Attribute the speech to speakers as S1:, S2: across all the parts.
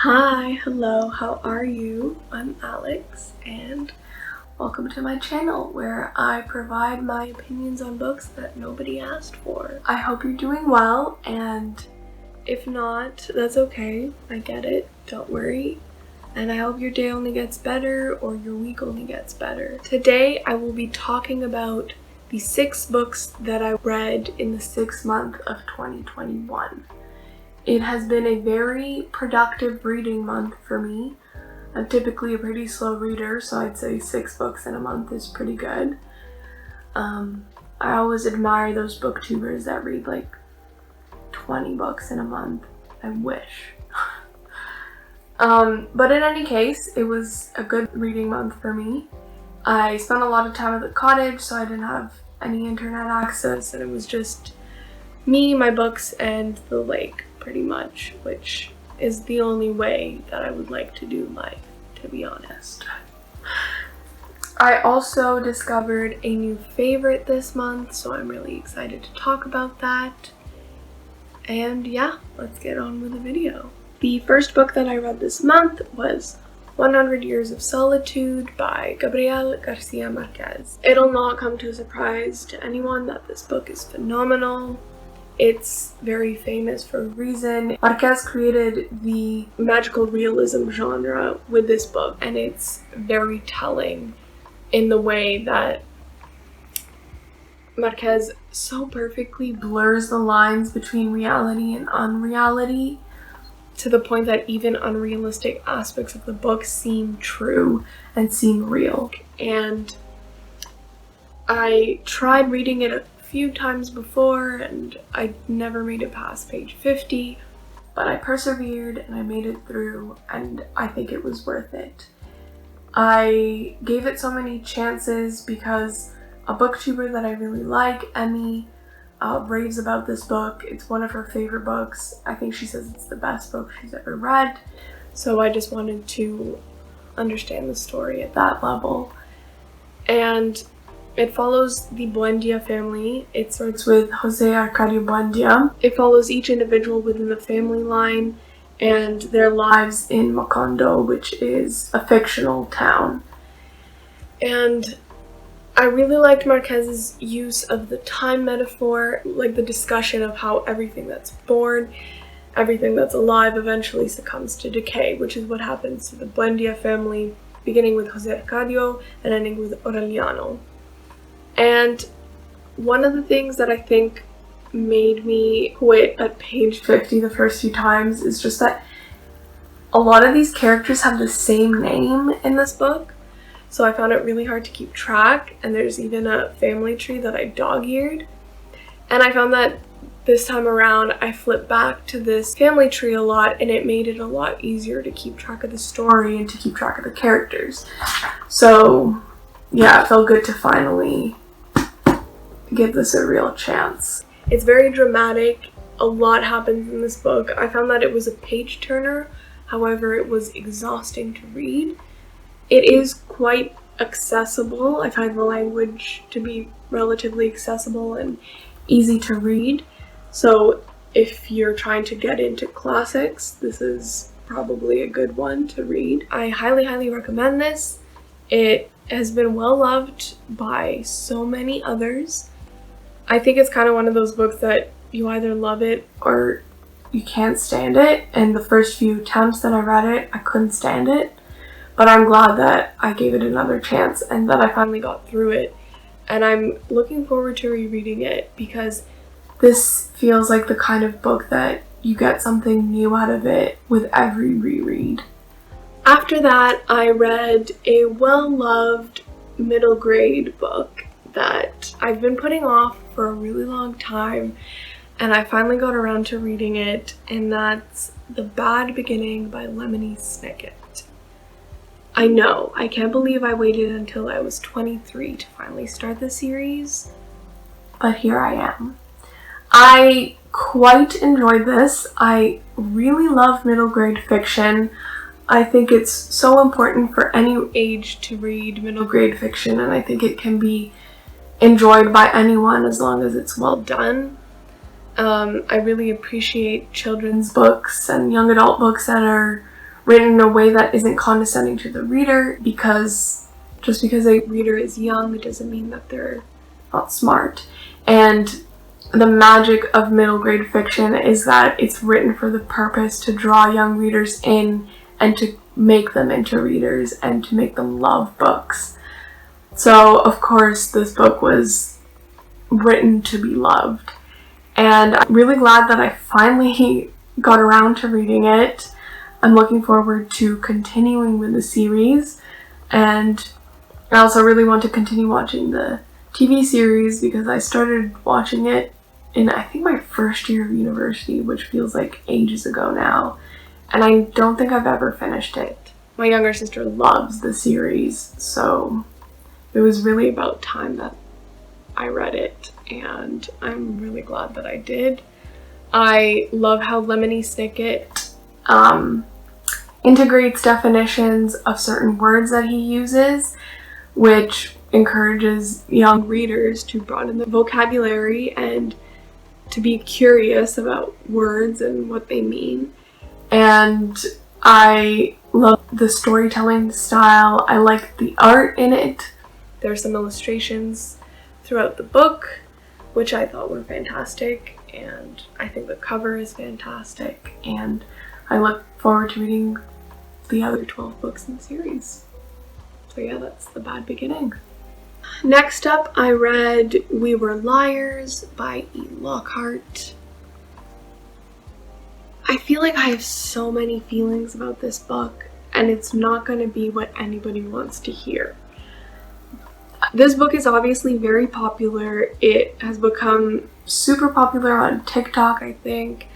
S1: Hi, hello, how are you? I'm Alex, and welcome to my channel where I provide my opinions on books that nobody asked for. I hope you're doing well, and if not, that's okay. I get it, don't worry. And I hope your day only gets better or your week only gets better. Today, I will be talking about the 6 books that I read in the 6th month of 2021. It has been a very productive reading month for me. I'm typically a pretty slow reader, so I'd say 6 books in a month is pretty good. I always admire those booktubers that read like 20 books in a month. I wish. But in any case, it was a good reading month for me. I spent a lot of time at the cottage, so I didn't have any internet access, and it was just me, my books, and the lake, pretty much, which is the only way that I would like to do life, to be honest. I also discovered a new favorite this month, so I'm really excited to talk about that. And yeah, let's get on with the video. The first book that I read this month was 100 Years of Solitude by Gabriel Garcia Marquez. It'll not come to a surprise to anyone that this book is phenomenal. It's very famous for a reason. Marquez created the magical realism genre with this book, and it's very telling in the way that Marquez so perfectly blurs the lines between reality and unreality to the point that even unrealistic aspects of the book seem true and seem real. And I tried reading it a few times before and I never made it past page 50, but I persevered and I made it through, and I think it was worth it. I gave it so many chances because a booktuber that I really like, Emmy, raves about this book. It's one of her favorite books. I think she says it's the best book she's ever read, so I just wanted to understand the story at that level. And it follows the Buendia family. It starts with Jose Arcadio Buendia. It follows each individual within the family line and their lives in Macondo, which is a fictional town. And I really liked Marquez's use of the time metaphor, like the discussion of how everything that's born, everything that's alive eventually succumbs to decay, which is what happens to the Buendia family, beginning with Jose Arcadio and ending with Aureliano. And one of the things that I think made me quit at page 50 the first few times is just that a lot of these characters have the same name in this book, so I found it really hard to keep track, and there's even a family tree that I dog-eared. And I found that this time around I flipped back to this family tree a lot, and it made it a lot easier to keep track of the story and to keep track of the characters. So yeah, it felt good to finally give this a real chance. It's very dramatic. A lot happens in this book. I found that it was a page turner, however it was exhausting to read. It is quite accessible. I find the language to be relatively accessible and easy to read. So if you're trying to get into classics, this is probably a good one to read. I highly recommend this. It has been well loved by so many others. I think it's kind of one of those books that you either love it or you can't stand it, and the first few attempts that I read it, I couldn't stand it, but I'm glad that I gave it another chance and that I finally got through it, and I'm looking forward to rereading it because this feels like the kind of book that you get something new out of it with every reread. After that, I read a well-loved middle grade book that I've been putting off for a really long time, and I finally got around to reading it, and that's The Bad Beginning by Lemony Snicket. I know, I can't believe I waited until I was 23 to finally start the series, but here I am. I quite enjoyed this. I really love middle grade fiction. I think it's so important for any age to read middle grade fiction, and I think it can be enjoyed by anyone as long as it's well done. I really appreciate children's books and young adult books that are written in a way that isn't condescending to the reader, because just because a reader is young, it doesn't mean that they're not smart. And the magic of middle grade fiction is that it's written for the purpose to draw young readers in and to make them into readers and to make them love books. So, of course, this book was written to be loved. And I'm really glad that I finally got around to reading it. I'm looking forward to continuing with the series. And I also really want to continue watching the TV series because I started watching it in, I think, my first year of university, which feels like ages ago now. And I don't think I've ever finished it. My younger sister loves the series, so it was really about time that I read it, and I'm really glad that I did. I love how Lemony Snicket integrates definitions of certain words that he uses, which encourages young readers to broaden their vocabulary and to be curious about words and what they mean. And I love the storytelling style. I like the art in it. There's some illustrations throughout the book, which I thought were fantastic, and I think the cover is fantastic, and I look forward to reading the other 12 books in the series. So yeah, that's The Bad Beginning. Next up, I read We Were Liars by E. Lockheart. I feel like I have so many feelings about this book, and it's not going to be what anybody wants to hear. This book is obviously very popular. It has become super popular on TikTok, I think,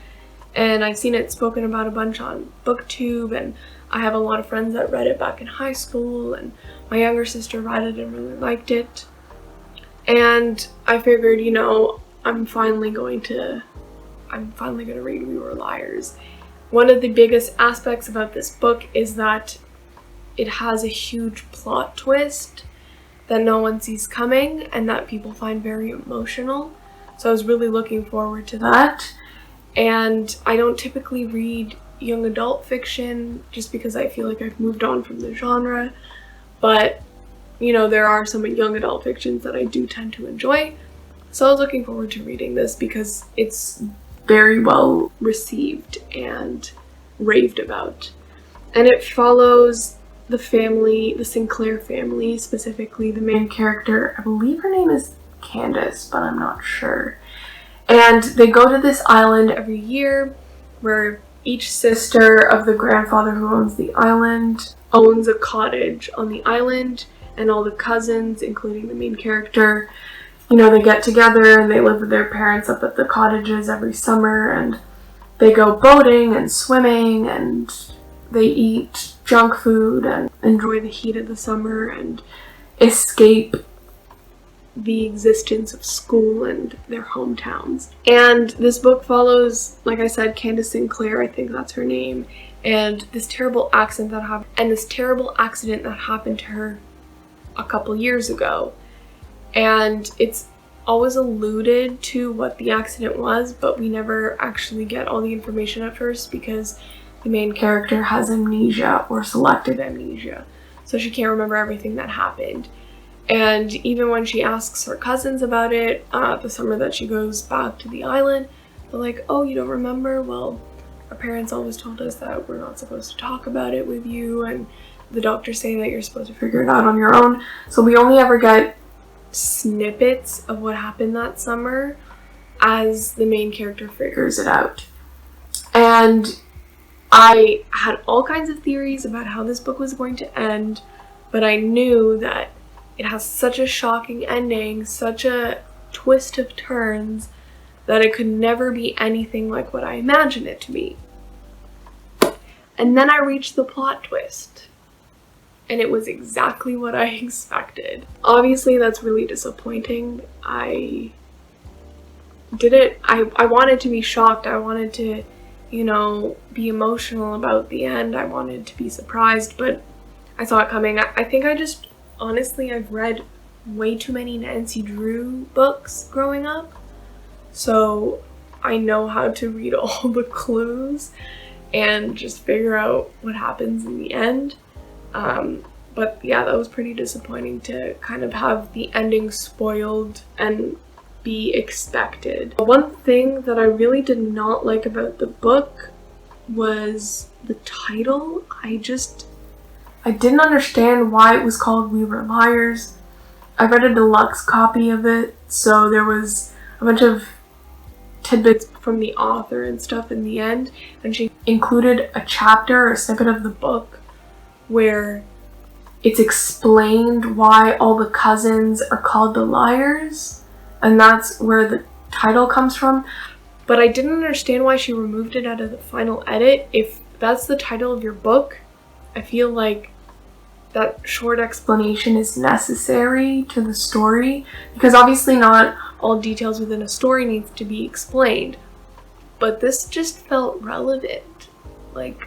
S1: and I've seen it spoken about a bunch on BookTube, and I have a lot of friends that read it back in high school, and my younger sister read it and really liked it. And I figured, you know, I'm finally going to read We Were Liars. One of the biggest aspects about this book is that it has a huge plot twist that no one sees coming and that people find very emotional. So I was really looking forward to that. And I don't typically read young adult fiction just because I feel like I've moved on from the genre. But, you know, there are some young adult fictions that I do tend to enjoy. So I was looking forward to reading this because it's very well received and raved about. And it follows the family, the Sinclair family, specifically the main character. I believe her name is Candace, but I'm not sure. And they go to this island every year where each sister of the grandfather who owns the island owns a cottage on the island, and all the cousins, including the main character, you know, they get together and they live with their parents up at the cottages every summer, and they go boating and swimming, and they eat junk food and enjoy the heat of the summer and escape the existence of school and their hometowns. And this book follows, like I said, Candace Sinclair, I think that's her name, and this terrible accident that happened to her a couple years ago. And it's always alluded to what the accident was, but we never actually get all the information at first because the main character has amnesia, or selective amnesia, so she can't remember everything that happened. And even when she asks her cousins about it, the summer that she goes back to the island, they're like, oh, you don't remember? Well, our parents always told us that we're not supposed to talk about it with you, and the doctors say that you're supposed to figure it out on your own. So we only ever get snippets of what happened that summer as the main character figures it out. And I had all kinds of theories about how this book was going to end, but I knew that it has such a shocking ending, such a twist of turns, that it could never be anything like what I imagined it to be. And then I reached the plot twist, and it was exactly what I expected. Obviously, that's really disappointing. I wanted to be shocked. I wanted to, you know, be emotional about the end. I wanted to be surprised, but I saw it coming. I think honestly, I've read way too many Nancy Drew books growing up, so I know how to read all the clues, and just figure out what happens in the end. But yeah, that was pretty disappointing to kind of have the ending spoiled and be expected. One thing that I really did not like about the book was the title. I didn't understand why it was called We Were Liars. I read a deluxe copy of it, so there was a bunch of tidbits from the author and stuff in the end, and she included a chapter or a snippet of the book where it's explained why all the cousins are called the liars, and that's where the title comes from. But I didn't understand why she removed it out of the final edit. If that's the title of your book, I feel like that short explanation is necessary to the story, because obviously not all details within a story needs to be explained, but this just felt relevant. Like,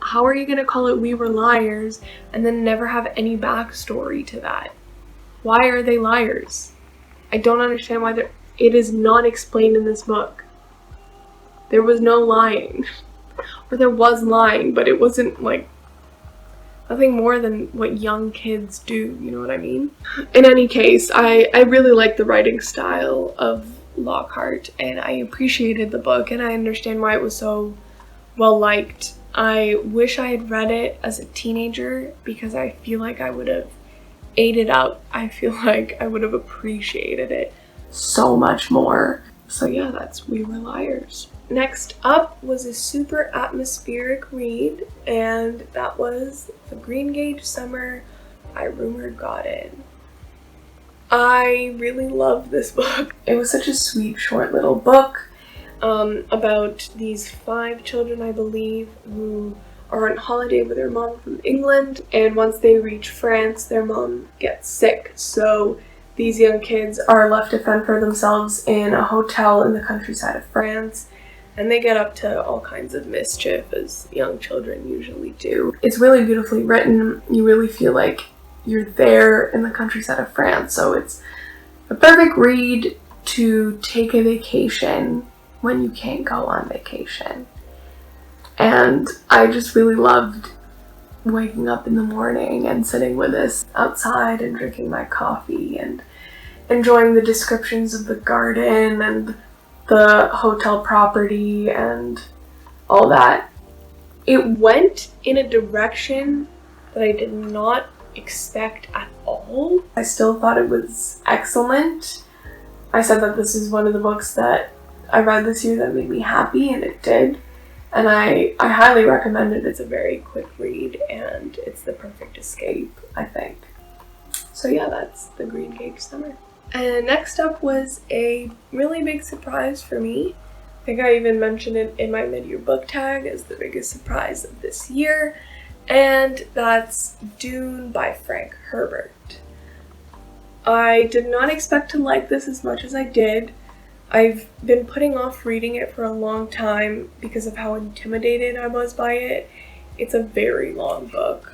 S1: how are you gonna call it We Were Liars and then never have any backstory to that? Why are they liars? I don't understand why it is not explained in this book. There was no lying. Or there was lying, but it wasn't like nothing more than what young kids do, you know what I mean? In any case, I really like the writing style of Lockhart, and I appreciated the book, and I understand why it was so well liked. I wish I had read it as a teenager, because I feel like I would have ate it up. I feel like I would have appreciated it so much more. So yeah, that's We Were Liars. Next up was a super atmospheric read, and that was The Greengage Summer by Rumer Goden. I really loved this book. It was such a sweet, short little book about these 5 children, I believe, who are on holiday with their mom from England, and once they reach France, their mom gets sick. So these young kids are left to fend for themselves in a hotel in the countryside of France, and they get up to all kinds of mischief, as young children usually do. It's really beautifully written. You really feel like you're there in the countryside of France, so it's a perfect read to take a vacation when you can't go on vacation. And I just really loved waking up in the morning and sitting with this outside and drinking my coffee and enjoying the descriptions of the garden and the hotel property and all that. It went in a direction that I did not expect at all. I still thought it was excellent. I said that this is one of the books that I read this year that made me happy, and it did. And I highly recommend it. It's a very quick read, and it's the perfect escape, I think. So yeah, that's The Greengage Summer. And next up was a really big surprise for me. I think I even mentioned it in my mid-year book tag as the biggest surprise of this year, and that's Dune by Frank Herbert. I did not expect to like this as much as I did. I've been putting off reading it for a long time because of how intimidated I was by it. It's a very long book.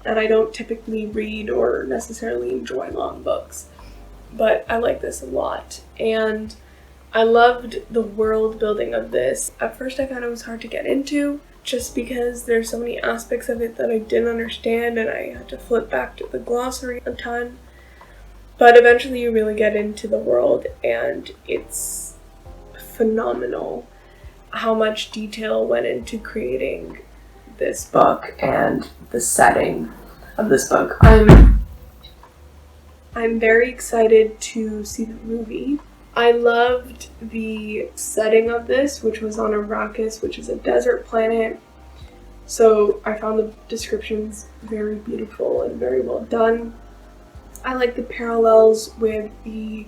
S1: And I don't typically read or necessarily enjoy long books, but I like this a lot. And I loved the world building of this. At first I found it was hard to get into, just because there's so many aspects of it that I didn't understand, and I had to flip back to the glossary a ton. But eventually you really get into the world, and it's phenomenal how much detail went into creating this book and the setting of this book. I'm very excited to see the movie. I loved the setting of this, which was on Arrakis, which is a desert planet. So I found the descriptions very beautiful and very well done. I like the parallels with the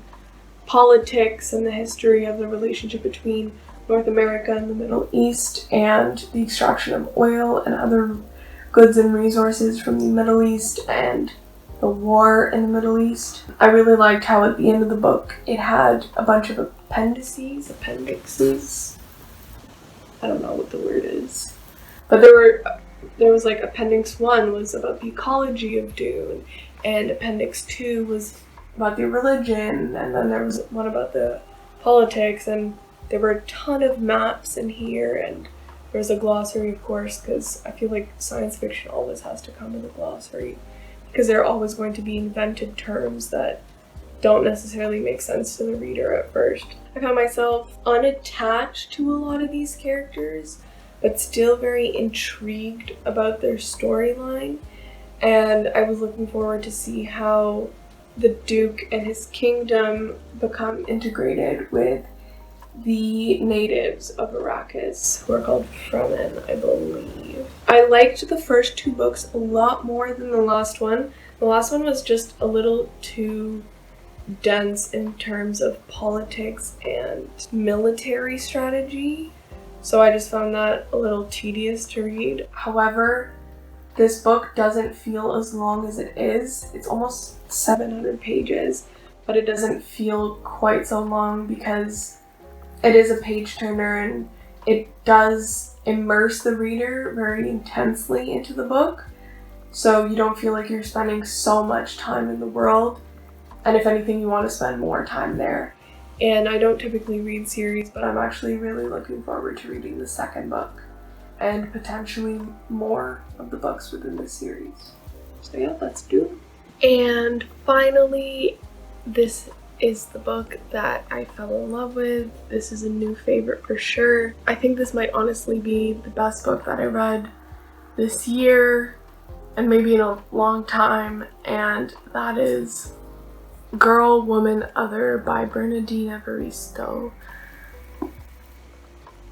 S1: politics and the history of the relationship between North America and the Middle East, and the extraction of oil and other goods and resources from the Middle East, and the war in the Middle East. I really liked how at the end of the book it had a bunch of appendixes. I don't know what the word is. But there was like Appendix 1 was about the ecology of Dune, and Appendix 2 was about the religion, and then there was one about the politics, and there were a ton of maps in here, and there was a glossary, of course, because I feel like science fiction always has to come with a glossary, because there are always going to be invented terms that don't necessarily make sense to the reader at first. I found myself unattached to a lot of these characters, but still very intrigued about their storyline, and I was looking forward to see how the Duke and his kingdom become integrated with the natives of Arrakis, who are called Fremen, I believe. I liked the first two books a lot more than the last one. The last one was just a little too dense in terms of politics and military strategy, so I just found that a little tedious to read. However, this book doesn't feel as long as it is. It's almost 700 pages, but it doesn't feel quite so long because it is a page turner and it does immerse the reader very intensely into the book, so you don't feel like you're spending so much time in the world, and if anything, you want to spend more time there. And I don't typically read series, but I'm actually really looking forward to reading the second book and potentially more of the books within this series. So yeah, that's Dune. And finally, this is the book that I fell in love with. This is a new favorite for sure. I think this might honestly be the best book that I read this year and maybe in a long time, and that is Girl, Woman, Other by Bernadine Evaristo.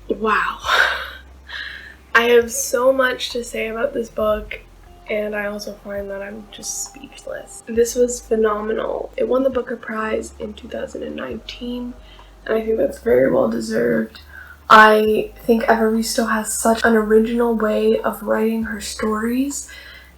S1: Wow. I have so much to say about this book, and I also find that I'm just speechless. This was phenomenal. It won the Booker Prize in 2019, and I think that's very well deserved. I think Evaristo has such an original way of writing her stories,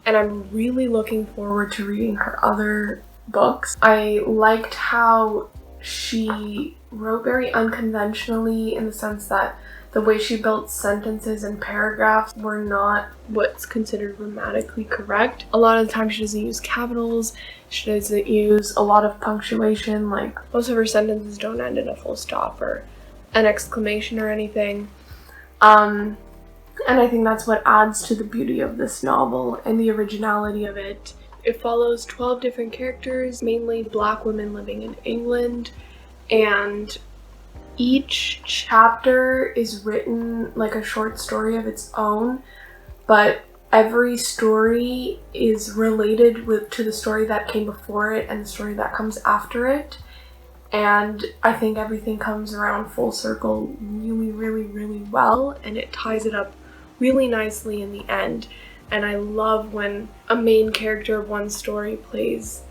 S1: and I'm really looking forward to reading her other books. I liked how she wrote very unconventionally, in the sense that the way she built sentences and paragraphs were not what's considered grammatically correct. A lot of the time she doesn't use capitals, she doesn't use a lot of punctuation, like most of her sentences don't end in a full stop or an exclamation or anything. And I think that's what adds to the beauty of this novel and the originality of it. It follows 12 different characters, mainly Black women living in England, and each chapter is written like a short story of its own, but every story is related to the story that came before it and the story that comes after it. And I think everything comes around full circle really, really, really well, and it ties it up really nicely in the end. And I love when a main character of one story plays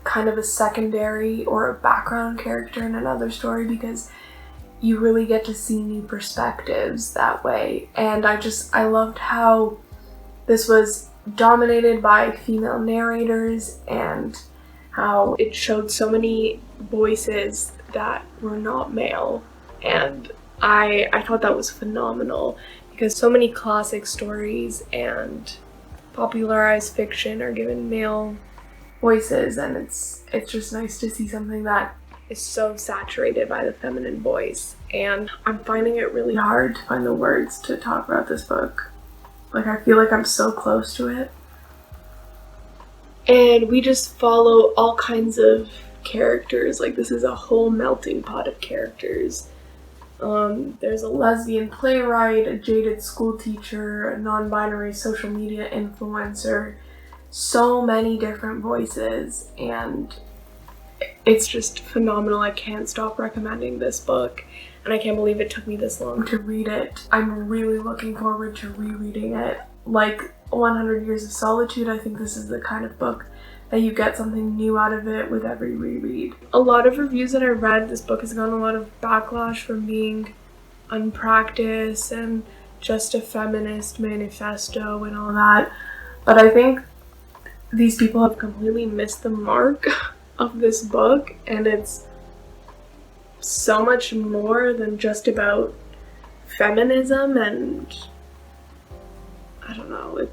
S1: kind of a secondary or a background character in another story, because you really get to see new perspectives that way. And I loved how this was dominated by female narrators and how it showed so many voices that were not male. And I thought that was phenomenal, because so many classic stories and popularized fiction are given male voices, and it's just nice to see something that is so saturated by the feminine voice. And I'm finding it really hard to find the words to talk about this book. Like, I feel like I'm so close to it. And we just follow all kinds of characters. Like, this is a whole melting pot of characters. There's a lesbian playwright, a jaded school teacher, a non-binary social media influencer, so many different voices, and it's just phenomenal. I can't stop recommending this book, and I can't believe it took me this long to read it. I'm really looking forward to rereading it. Like 100 Years of Solitude, I think this is the kind of book that you get something new out of it with every reread. A lot of reviews that I read, this book has gotten a lot of backlash from being unpracticed and just a feminist manifesto and all that, but I think these people have completely missed the mark of this book, and it's so much more than just about feminism, and I don't know,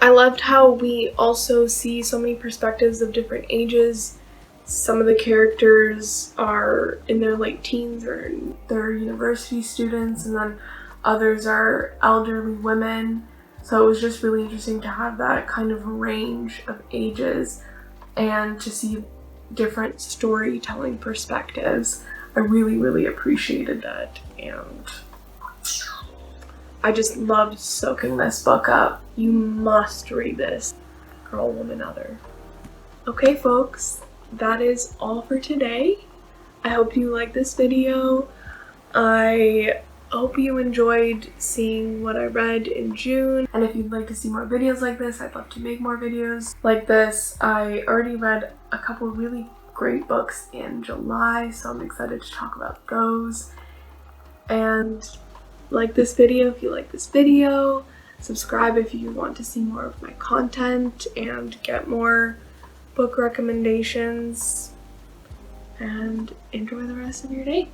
S1: I loved how we also see so many perspectives of different ages Some of the characters are in their late teens or they're university students, and then others are elderly women. So it was just really interesting to have that kind of range of ages and to see different storytelling perspectives. I really, really appreciated that, and I just loved soaking this book up. You must read this. Girl, woman, other. Okay, folks, that is all for today. I hope you liked this video. I hope you enjoyed seeing what I read in June. And if you'd like to see more videos like this, I'd love to make more videos like this. I already read a couple really great books in July, so I'm excited to talk about those. And like this video if you like this video. Subscribe if you want to see more of my content and get more book recommendations. And enjoy the rest of your day.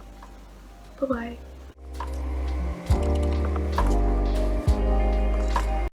S1: Bye-bye.